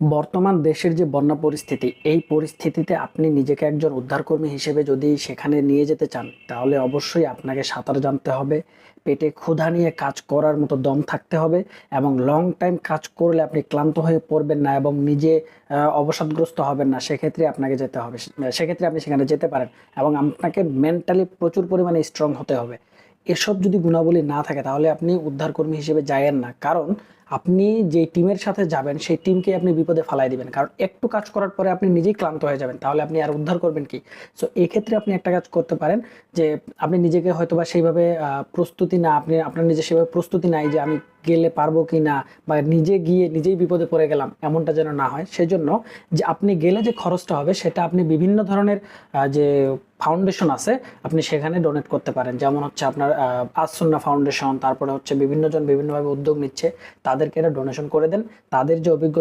বর্তমান দেশের যে বন্যা পরিস্থিতি, এই পরিস্থিতিতে আপনি নিজেকে একজন উদ্ধারকর্মী হিসেবে যদি সেখানে নিয়ে যেতে চান, তাহলে অবশ্যই আপনাকে সাঁতার জানতে হবে, পেটে ক্ষুধা নিয়ে কাজ করার মতো দম থাকতে হবে এবং লং টাইম কাজ করলে আপনি ক্লান্ত হয়ে পড়বেন না এবং নিজে অবসাদগ্রস্ত হবেন না। সেক্ষেত্রে আপনাকে যেতে হবে, সেক্ষেত্রে আপনি সেখানে যেতে পারেন এবং আপনাকে মেন্টালি প্রচুর পরিমাণে স্ট্রং হতে হবে। এসব যদি গুণাবলী না থাকে তাহলে আপনি উদ্ধারকর্মী হিসেবে যায়েন না, কারণ আপনি যে টিমের সাথে যাবেন সেই টিমকে আপনি বিপদে ফালাই দিবেন, কারণ একটু কাজ করার পরে আপনি নিজেই ক্লান্ত হয়ে যাবেন, তাহলে আপনি আর উদ্ধার করবেন কি? সো এই ক্ষেত্রে আপনি একটা কাজ করতে পারেন যে আপনি নিজেকে হয়তোবা সেইভাবে প্রস্তুতি না, আপনি আপনার নিজে সেভাবে প্রস্তুতি নাই যে আমি গেলে পারবো কি না, বা নিজে গিয়ে নিজেই বিপদে পড়ে গেলাম, এমনটা যেন না হয়। সেজন্য যে আপনি গেলে যে খরচটা হবে সেটা আপনি বিভিন্ন ধরনের যে ফাউন্ডেশন আছে আপনি সেখানে ডোনেট করতে পারেন। যেমন হচ্ছে আপনার আসুন্না ফাউন্ডেশন, তারপরে হচ্ছে বিভিন্ন জন বিভিন্নভাবে উদ্যোগ নিচ্ছে, তাদেরকে এটা ডোনেশন করে দেন। তাদের যে অভিজ্ঞ